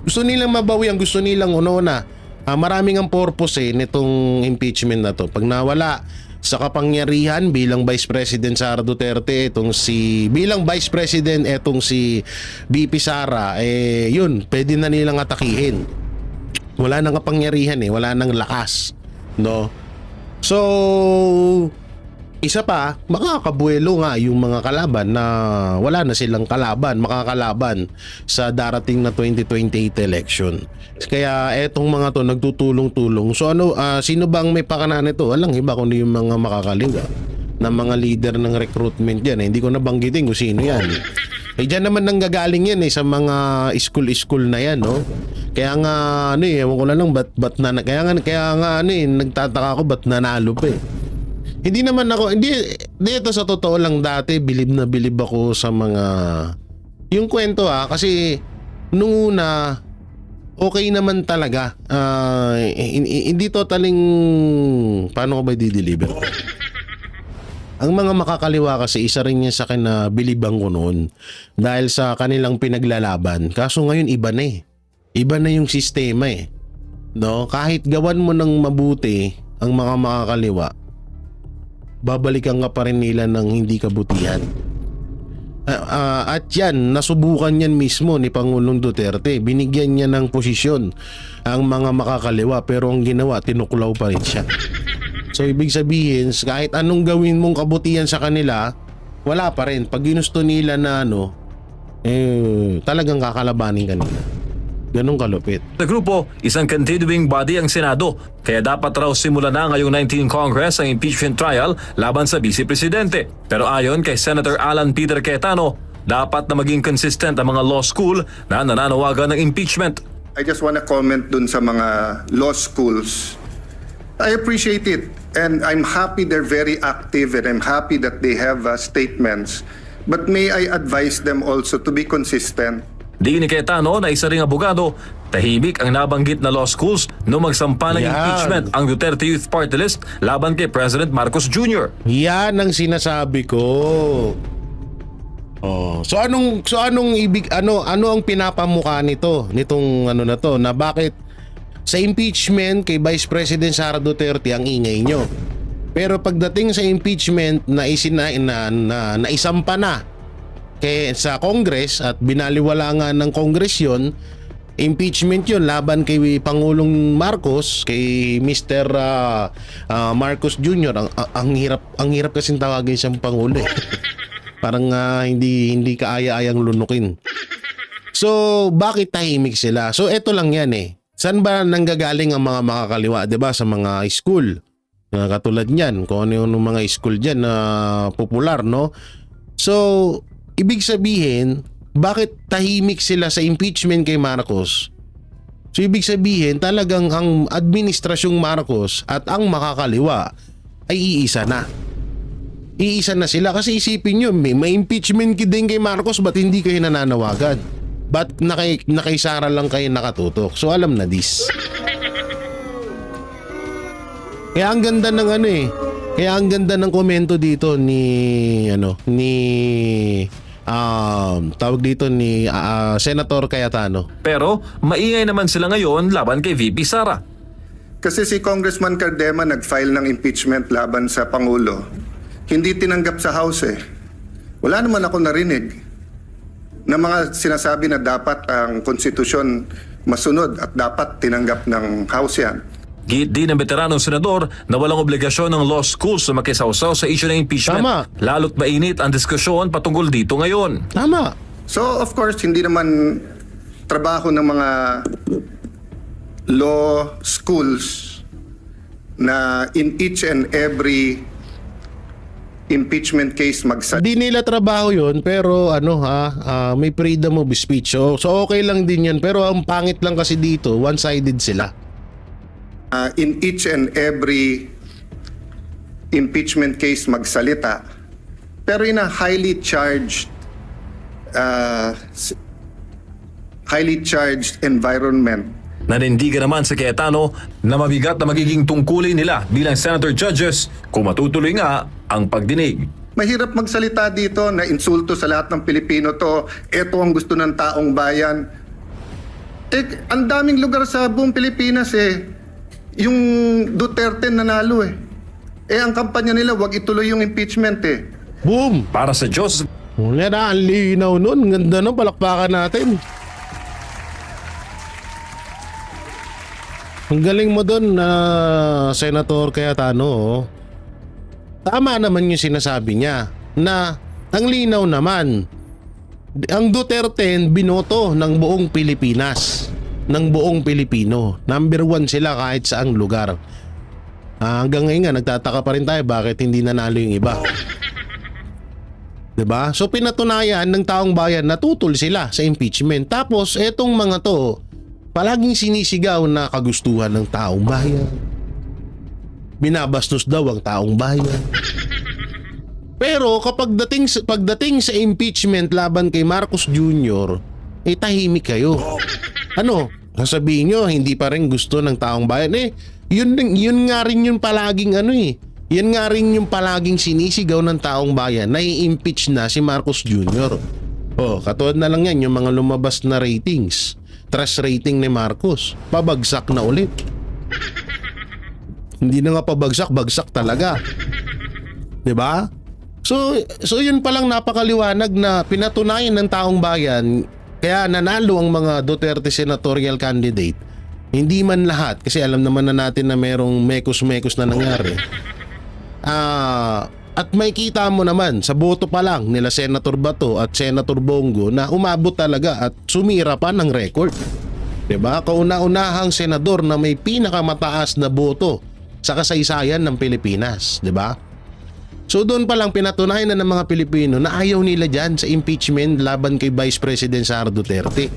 Gusto nilang mabawian, gusto nilang una. Maraming ang purpose nitong impeachment na to. Pag nawala sa kapangyarihan bilang Vice President Sara Duterte, bilang Vice President etong si VP Sara, yun, pwede na nilang atakihin. Wala nang kapangyarihan wala nang lakas, no? So Isa pa, makakabuelo nga yung mga kalaban na wala na silang makakalaban sa darating na 2028 election. Kaya etong mga to nagtutulong-tulong. So sino bang may pakana nito? Walang iba kundi yung mga makakaliwa na mga leader ng recruitment yan. Hindi ko nabanggitin kung sino yan. Diyan naman nanggagaling yan sa mga school na yan, no? Kaya nga ewan ko na lang kaya nga nagtataka ako ba't nanalo pa eh. Hindi ito sa totoo lang dati bilib na bilib ako sa mga yung kwento kasi nung una okay naman talaga. Hindi totaling paano ko ba i-deliver? Ang mga makakaliwa kasi isa rin yan sa akin na bilibang ko noon dahil sa kanilang pinaglalaban. Kaso ngayon iba na eh. Iba na yung sistema eh. No? Kahit gawan mo ng mabuti ang mga makakaliwa, babalikan ka pa rin nila ng hindi kabutihan. At yan, nasubukan yan mismo ni Pangulong Duterte. Binigyan niya ng posisyon ang mga makakaliwa pero ang ginawa, tinuklaw pa rin siya. So ibig sabihin, kahit anong gawin mong kabutihan sa kanila, wala pa rin. Pag ginusto nila na talagang kakalabanin kanila. Ganong kalupit. Sa grupo, isang continuing body ang Senado, kaya dapat raw simula na ngayong 19 Congress ang impeachment trial laban sa Vice Presidente. Pero ayon kay Senator Alan Peter Cayetano, dapat na maging consistent ang mga law school na nananawagan ng impeachment. I just want to comment dun sa mga law schools. I appreciate it and I'm happy they're very active and I'm happy that they have statements. But may I advise them also to be consistent. Di ni Cayetano na isa ring abogado, tahimik ang nabanggit na law schools nung magsampa ng impeachment ang Duterte Youth Party List laban kay President Marcos Jr. Yan ang sinasabi ko. So anong ibig ano ang pinapamukha nitong na to na bakit sa impeachment kay Vice President Sara Duterte ang ingay nyo. Pero pagdating sa impeachment na isampa na sa Congress at binaliwala nga ng Congress yun, impeachment yun laban kay Pangulong Marcos, kay Mr. Marcos Jr. Ang hirap kasing tawagin siyang Pangulo eh. Parang hindi kaaya-ayang lunukin. So bakit tahimik sila? So eto lang yan eh. Saan ba nanggagaling ang mga makakaliwa, 'di ba, sa mga school? Katulad niyan, kung ano yung mga school diyan na popular, no? So ibig sabihin, bakit tahimik sila sa impeachment kay Marcos? So ibig sabihin, talagang ang administrasyong Marcos at ang makakaliwa ay iisa na. Iisa na sila kasi isipin nyo, may impeachment din kay Marcos, ba't hindi kayo nananawagan? Ba't nakay Sara lang kayo nakatutok? So alam na this. Kaya ang ganda ng kaya ang ganda ng komento dito ni tawag dito ni Senator Cayetano. Pero maingay naman sila ngayon laban kay VP Sara. Kasi si Congressman Cardema nag-file ng impeachment laban sa Pangulo. Hindi tinanggap sa House eh. Wala naman ako narinig na mga sinasabi na dapat ang konstitusyon masunod at dapat tinanggap ng House yan. Giit din ng veteranong senador na walang obligasyon ng law schools na makisawsaw sa issue ng impeachment. Tama. Lalo't mainit ang diskusyon patungkol dito ngayon. Tama. So of course, hindi naman trabaho ng mga law schools na in each and every impeachment case Di nila trabaho yun, pero may freedom of speech. So okay lang din yan, pero ang pangit lang kasi dito, one-sided sila. In each and every impeachment case magsalita, pero in a highly charged environment. Nanindigan naman si Cayetano na mabigat na magiging tungkulin nila bilang senator judges kung matutuloy nga ang pagdinig. Mahirap magsalita dito na insulto sa lahat ng Pilipino to, ito ang gusto ng taong bayan. Ang daming lugar sa buong Pilipinas yung Duterte nanalo ang kampanya nila, wag ituloy yung impeachment Boom! Para sa Diyos, Wala na, ang linaw nun. Ganda nun, palakpakan natin. Ang galing mo dun na Senator Cayetano. tama naman yung sinasabi niya na ang linaw naman, ang Duterte binoto ng buong Pilipinas, ng buong Pilipino. Number 1 sila kahit saang lugar. Hanggang ngayon nga nagtataka pa rin tayo bakit hindi nanalo yung iba. 'Di ba? So pinatunayan ng taong bayan na tutol sila sa impeachment. Tapos etong mga to palaging sinisigaw na kagustuhan ng taong bayan. Binabastos daw ang taong bayan. Pero pagdating sa impeachment laban kay Marcos Jr., tahimik kayo. Ano? Sasabihin nyo, hindi pa rin gusto ng taong bayan. Yun nga rin yung palaging Yan nga rin yung palaging sinisigaw ng taong bayan na i-impeach na si Marcos Jr. Katulad na lang yan yung mga lumabas na ratings. Trust rating ni Marcos, pabagsak na ulit. Hindi na nga pabagsak, bagsak talaga. 'Di ba? So yun palang napakaliwanag na pinatunayan ng taong bayan kaya nanalo ang mga Duterte senatorial candidate. Hindi man lahat kasi alam naman na natin na merong mekos-mekos na nangyari. At may kita mo naman sa boto pa lang nila Senator Bato at Senator Bongo na umabot talaga at sumira pa ng record. 'Di ba? Kauna-unahang senador na may pinakamataas na boto sa kasaysayan ng Pilipinas, 'di ba? So doon pa lang pinatunayan na ng mga Pilipino na ayaw nila dyan sa impeachment laban kay Vice President Sara Duterte.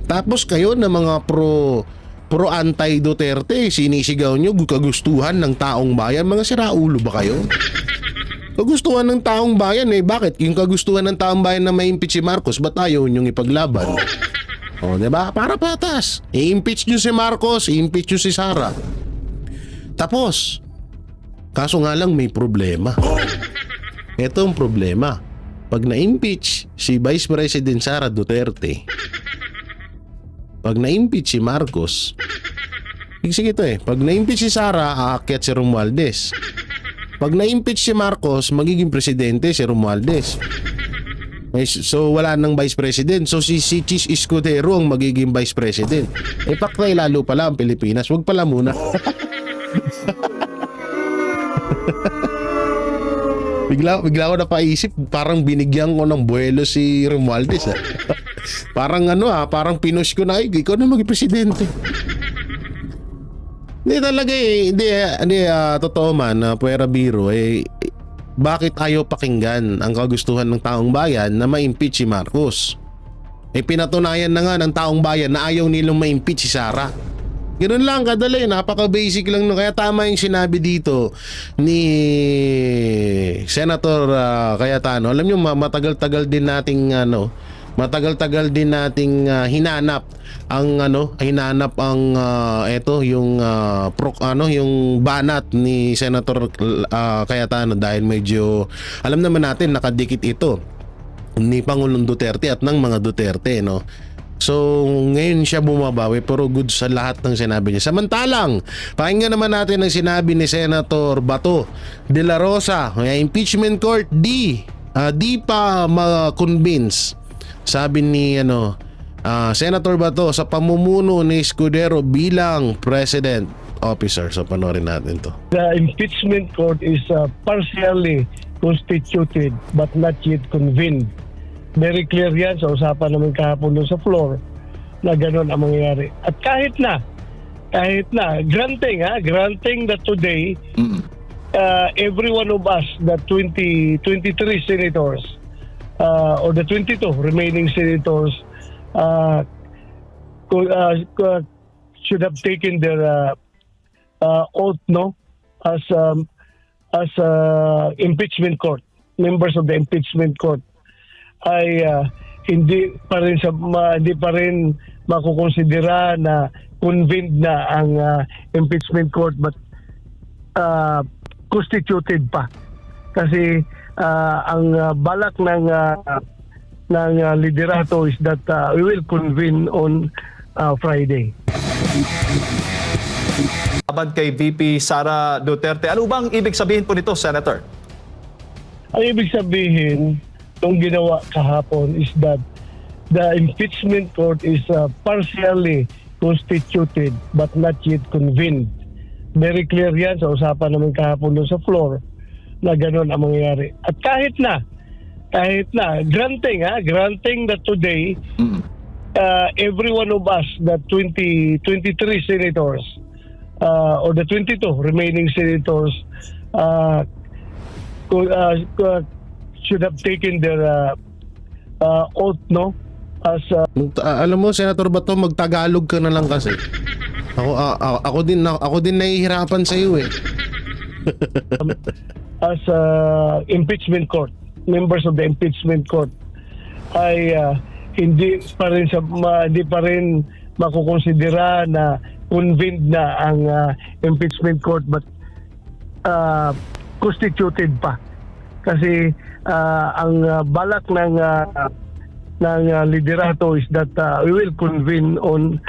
Tapos kayo na mga pro anti-Duterte, sinisigaw nyo kagustuhan ng taong bayan. Mga siraulo ba kayo? Kagustuhan ng taong bayan bakit? Yung kagustuhan ng taong bayan na ma-impeach si Marcos, ba't ayaw nyong ipaglaban? Diba? Para patas. I-impeach nyo si Marcos, i-impeach nyo si Sara. Tapos, kaso nga lang may problema. Ito ang problema. Pag na-impeach si Vice President Sara Duterte, pag na-impeach si Marcos, sige ito pag na-impeach si Sara, aakyat si Romualdez. Pag na-impeach si Marcos, magiging presidente si Romualdez. So wala nang Vice President. So si Chis Escudero ang magiging Vice President. Paktay lalo pala ang Pilipinas. Wag pala muna. Bigla ako napaisip, parang binigyan ko ng buwelo si Romualdez. Parang parang pinush ko na, ikaw na maging presidente. Hindi talaga hindi totoo man, puwera biro bakit ayaw pakinggan ang kagustuhan ng taong bayan na ma-impeach si Marcos? Pinatunayan na nga ng taong bayan na ayaw nilang ma-impeach si Sara. Ganun lang kadali, napaka-basic lang no. Kaya tama yung sinabi dito ni Senator Cayetano. Alam niyo matagal-tagal din nating hinanap ang yung banat ni Senator Cayetano dahil medyo alam naman natin nakadikit ito ni Pangulong Duterte at ng mga Duterte, no. So ngayon siya bumabawi pero good sa lahat ng sinabi niya. Samantalang pakinggan naman natin ang sinabi ni Senator Bato de la Rosa. Impeachment court di pa ma-convince, sabi ni Senator Bato sa pamumuno ni Escudero bilang president officer. So panoorin natin to. The impeachment court is partially constituted but not yet convened. Very clear yan sa usapan naman kahapon doon sa floor na gano'n ang mangyayari. At kahit na granting that today every one of us, the 23 senators or the 22 remaining senators should have taken their oath as impeachment court, members of the impeachment court, ay hindi pa rin makukonsidera na convened na ang impeachment court but constituted pa kasi ang balak ng liderato is that we will convene on Friday. Laban kay VP Sara Duterte. Ano bang ibig sabihin po nito, Senator? Ang ibig sabihin ng ginawa kahapon is that the impeachment court is partially constituted but not yet convened. Very clear yan sa usapan naman kahapon doon sa floor na ganun ang mangyayari. At kahit na granting that today every one of us, the 23 senators or the 22 remaining senators should have taken their oath, no? As Alam mo, Senator Bato, magtagalog ka na lang kasi. Ako din nahihirapan sa iyo eh. as impeachment court, members of the impeachment court ay hindi pa rin makukonsidera na convened na ang impeachment court, but constituted pa. Kasi ang balak ng liderato is that we will convene on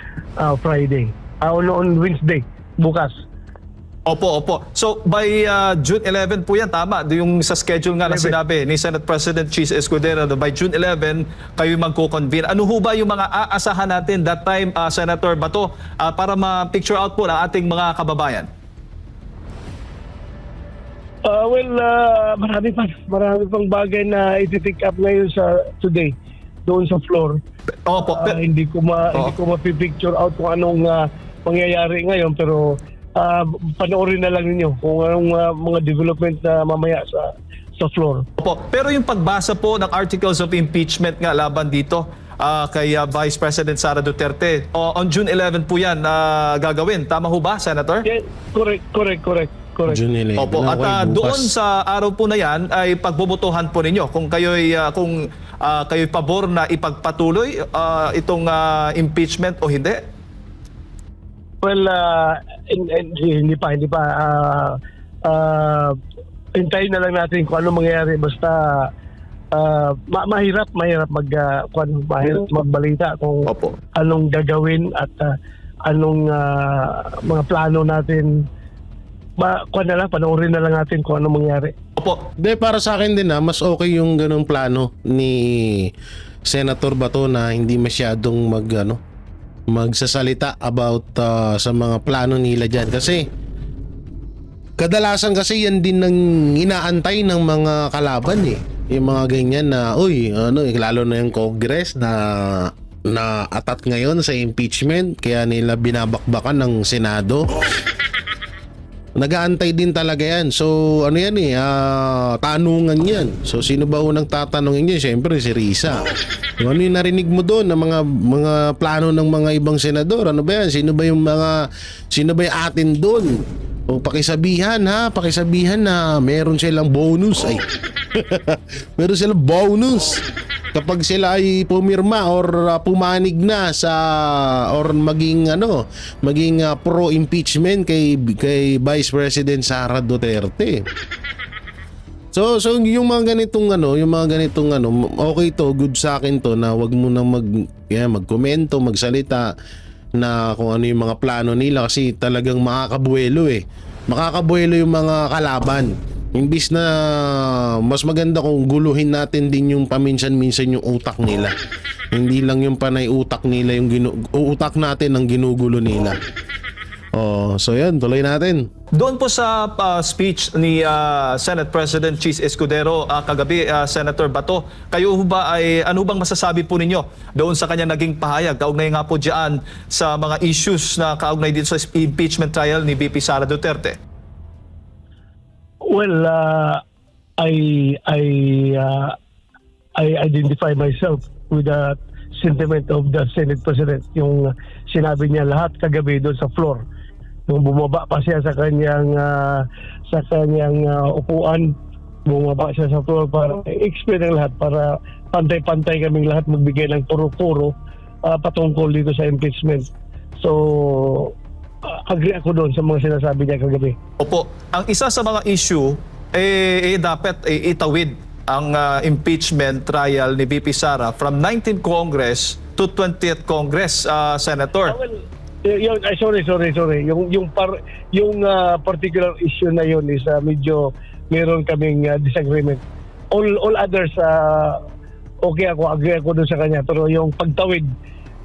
Friday, on Wednesday, bukas. Opo. So by June 11 po yan, tama? Yung sa schedule nga na sinabi ni Senate President Cheese Escudero, by June 11 kayo magko-convene. Ano ho ba yung mga aasahan natin that time, Senator Bato, para ma-picture out po ng ating mga kababayan? Marami pang bagay na iti-take up ngayon today doon sa floor. Opo. Hindi ko mapipicture out kung anong mangyayari ngayon, pero panoorin na lang ninyo kung anong mga development na mamaya sa floor. Opo. Pero yung pagbasa po ng articles of impeachment nga laban dito kay Vice President Sara Duterte, on June 11 po yan gagawin. Tama ho ba, Senator? Yeah, correct. June 11. Opo. At doon sa araw po na yan ay pagbobotohan po ninyo kung kayo'y pabor na ipagpatuloy itong impeachment o hindi? Well, hindi pa. Hintayin na lang natin kung ano mangyayari. Basta mahirap magbalita kung anong gagawin at anong mga plano natin. Panoorin na lang natin kung anong mangyayari. Opo. Para sa akin din mas okay yung ganung plano ni Senator Bato na hindi masyadong magsasalita about sa mga plano nila dyan. Kasi kadalasan kasi yan din ng inaantay ng mga kalaban eh. Yung mga ganyan na, lalo na yung Congress na atat ngayon sa impeachment, kaya nila binabakbakan ng Senado. Nag-aantay din talaga yan. So ano yan tanungan yan. So sino ba unang tatanungin yan? Siyempre si Risa. Ano yung narinig mo doon ng mga plano ng mga ibang senador? Ano ba yan? Sino ba yung atin doon? O pakisabihan na meron silang bonus ay. Meron silang bonus kapag sila ay pumirma or pumanig na or maging pro impeachment kay Vice President Sara Duterte. So yung mga ganitong okay to, good sa akin to na wag mo nang magkomento, magsalita na kung ano yung mga plano nila kasi talagang makakabuelo yung mga kalaban. Imbis na mas maganda kung guluhin natin din yung paminsan-minsan yung utak nila. Hindi lang yung panay utak nila utak natin ang ginugulo nila. So yan, tuloy natin. Doon po sa speech ni Senate President Cheese Escudero kagabi, Senator Bato, kayo ba ano bang masasabi po ninyo doon sa kanya naging pahayag kaugnay nga po diyan sa mga issues na kaugnay dito sa impeachment trial ni VP Sara Duterte? Well, I identify myself with the sentiment of the Senate President. Yung sinabi niya lahat kagabi doon sa floor. Nung bumaba pa siya sa kanyang upuan, bumaba siya sa floor para i-explain ang lahat, para pantay-pantay kaming lahat magbigay ng puro-puro patungkol dito sa impeachment. So, agree ako doon sa mga sinasabi niya kagabi. Opo. Ang isa sa mga issue, dapat itawid ang impeachment trial ni VP Sara from 19th Congress to 20th Congress, Senator. Sorry. Yung particular issue na yun is medyo meron kaming disagreement. All others, okay ako, agree ako doon sa kanya. Pero yung pagtawid,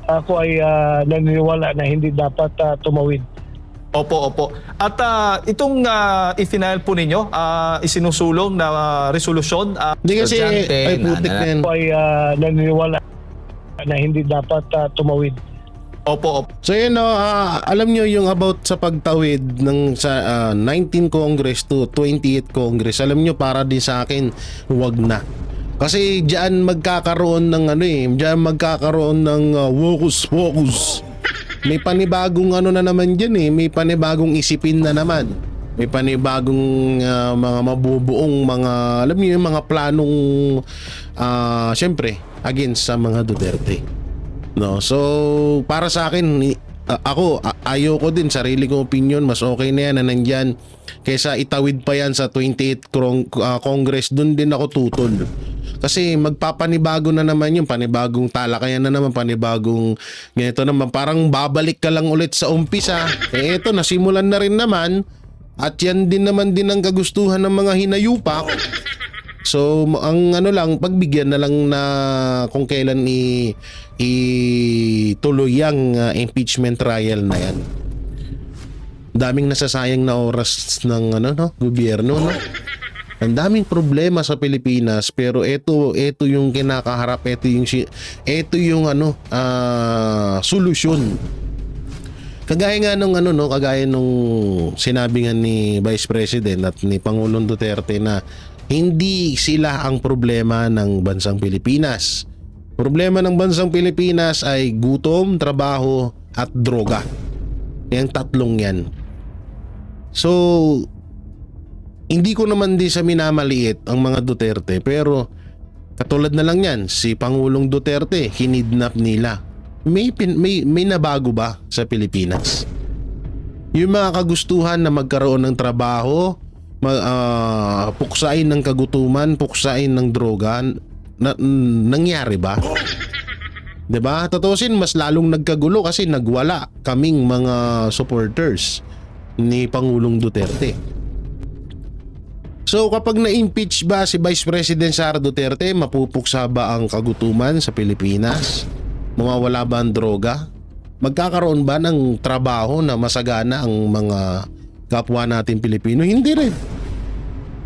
ako ay naniniwala na hindi dapat tumawid. Opo. At itong i-final po ninyo, isinusulong na resolusyon. Hindi kasi, ay putik na yan. Ako ay naniniwala na hindi dapat tumawid. Opo. So yun, alam nyo yung about sa pagtawid ng sa 19 Congress to 28th Congress, alam nyo, para din sa akin, wag na. Kasi diyan magkakaroon ng diyan magkakaroon ng focus. May panibagong na naman diyan may panibagong isipin na naman. May panibagong mga mabubuong mga, alam niyo yung mga planong syempre against sa mga Duterte. No, so para sa akin, ako ayoko din, sarili kong opinion, mas okay na yan na nandyan kaysa itawid pa yan sa 28th Congress. Doon din ako tutol. Kasi magpapanibago na naman yung panibagong talakayan na naman, panibagong ganito naman. Parang babalik ka lang ulit sa umpisa. Eto, nasimulan na rin naman. At yan din naman din ang kagustuhan ng mga hinayupak. So, ang lang, pagbigyan na lang na kung kailan ituloy ang impeachment trial na yan. Daming nasasayang na oras ng gobyerno, no? Ang daming problema sa Pilipinas, pero ito yung kinakaharap, ito yung solusyon. Kagaya nung sinabi nga ni Vice President at ni Pangulong Duterte na hindi sila ang problema ng bansang Pilipinas. Problema ng bansang Pilipinas ay gutom, trabaho at droga. Yung tatlong yan. So, hindi ko naman din sa minamaliit ang mga Duterte, pero katulad na lang yan, si Pangulong Duterte, kinidnap nila. May nabago ba sa Pilipinas? Yung mga kagustuhan na magkaroon ng trabaho, puksain ng kagutuman, puksain ng droga, nangyari ba? 'Di ba? Tutusin, mas lalong nagkagulo kasi nagwala kaming mga supporters ni Pangulong Duterte. So kapag na-impeach ba si Vice President Sara Duterte, mapupuksa ba ang kagutuman sa Pilipinas? Mawawala ba ang droga? Magkakaroon ba ng trabaho na masagana ang mga kapwa natin Pilipino? Hindi rin.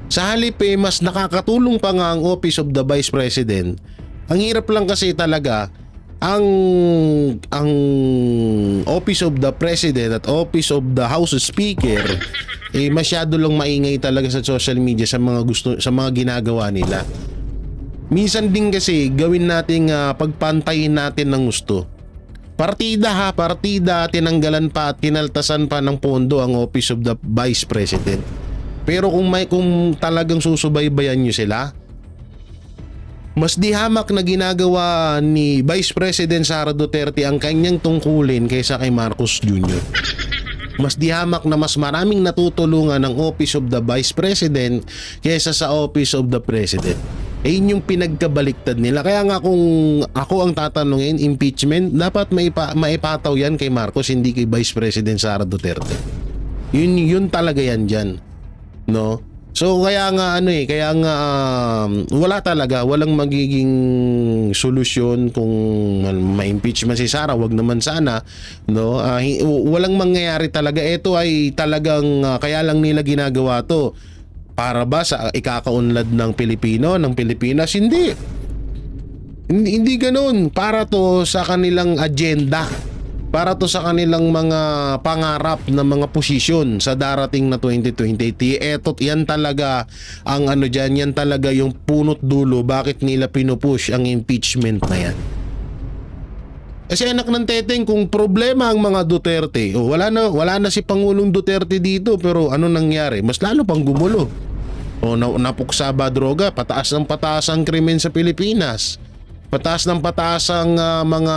Sa halip mas nakakatulong pa nga ang Office of the Vice President. Ang hirap lang kasi talaga, ang Office of the President at Office of the House Speaker masyado lang maingay talaga sa social media sa mga ginagawa nila. Minsan din kasi gawin nating pagpantayin natin ng gusto. Partida, tinanggalan pa at kinaltasan pa ng pondo ang Office of the Vice President. Pero kung talagang susubaybayan nyo sila, mas di hamak na ginagawa ni Vice President Sara Duterte ang kanyang tungkulin kaysa kay Marcos Jr. Mas di hamak na mas maraming natutulungan ng Office of the Vice President kaysa sa Office of the President. Yun yung pinagkabaliktad nila. Kaya nga kung ako ang tatanungin, impeachment, dapat maipataw yan kay Marcos, hindi kay Vice President Sara Duterte. Yun talaga yan dyan. No? So kaya nga walang magiging solusyon kung ma-impeachment si Sara, wag naman sana, no? Walang mangyayari talaga. Ito ay talagang kaya lang nila ginagawa to para ba sa ikakaunlad ng Pilipino, ng Pilipinas? Hindi ganoon. Para to sa kanilang agenda. Para to sa kanilang mga pangarap na mga posisyon sa darating na 2028. Yan talaga ang yan talaga yung punot dulo bakit nila pinupush ang impeachment na yan. Kasi anak ng teteng, kung problema ang mga Duterte, wala na si Pangulong Duterte dito, pero ano nangyari? Mas lalo pang gumulo. Napuksa ba droga? Pataas ang krimen sa Pilipinas. Pataas ang mga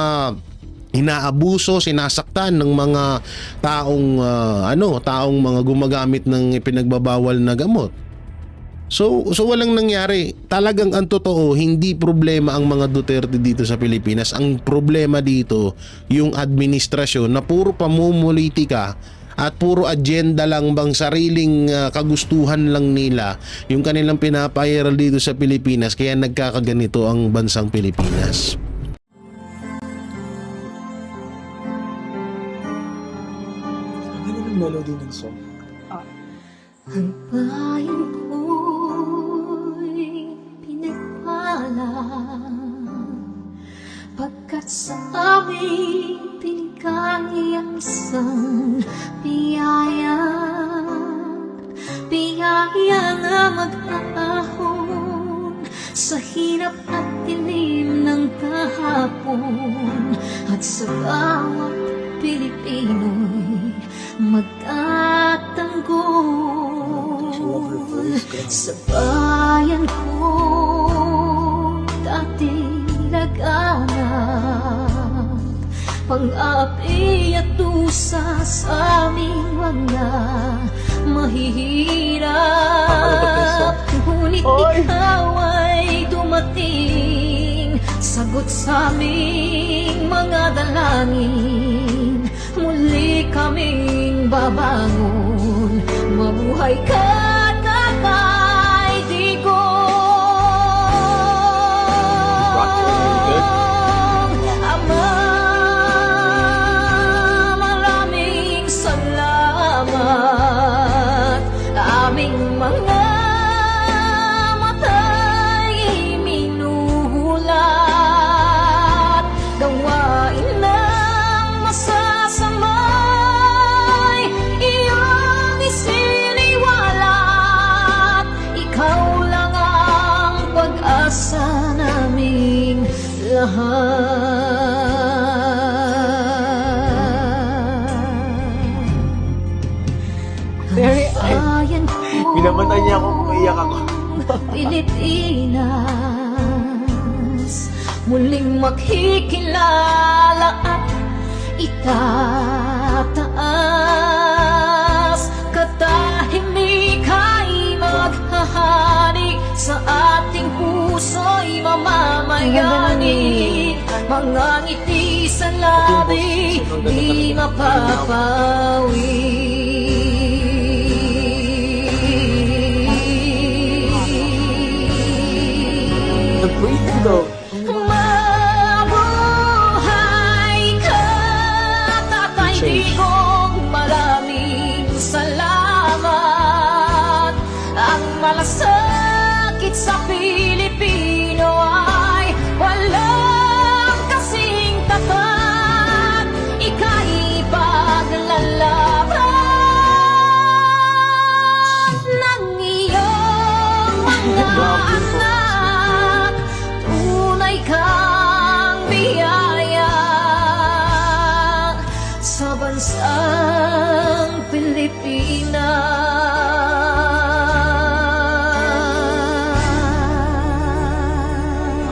inaabuso, sinasaktan ng mga taong mga gumagamit ng ipinagbabawal na gamot. So walang nangyari. Talagang ang totoo, hindi problema ang mga Duterte dito sa Pilipinas. Ang problema dito, yung administrasyon na puro pamumulitika at puro agenda lang, bang sariling kagustuhan lang nila yung kanilang pinapairal dito sa Pilipinas, kaya nagkakaganito ang bansang Pilipinas. melody ng song? Ang bayan ko'y pinagpala pagkat sa amin pinigay ang isang biyaya na mag-aahon sa hirap at dilim ng kahapon at sa bawat Pilipino'y magtatanggol sa bayan ko dati laganap pang-api at dusa sa aming mga mahihirap ngunit ikaw ay dumating sagot sa aming mga dalangin muli kaming babangon mabuhay ka Tatay Digong Ama maraming salamat aming mga mata'y minuhulat gawain ng masasamay iyong isiniwalat ikaw lang ang pag-asa naming lahat Minamatay niya ako kung iyak ako. Pilipinas muling makikilala at itataas katahimik ay maghahari sa ating puso'y mamamayani mga ngiti sa labi di mapapawi Mabuhay ka, Tatay Digong, maraming salamat. Ang malasakit sa Pilipino ay walang kasing tapat. Ika'y paglalaban ng iyong mga anak. Tunay kang biyaya sa bansang Pilipinas.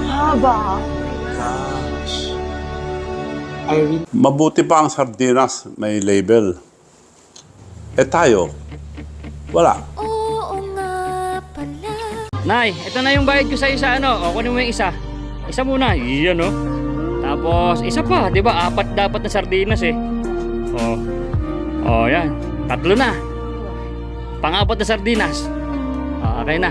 Haba. Mabuti pa ang sardinas may label. Tayo, wala. Nay, ito na yung bayad ko sa'yo sa ano. O, kunin mo yung isa. Isa muna. Iyan, no? Tapos, isa pa. Di ba? 4 dapat na sardinas, eh. O, yan. 3 na. Pang-4 na sardinas. Okay na.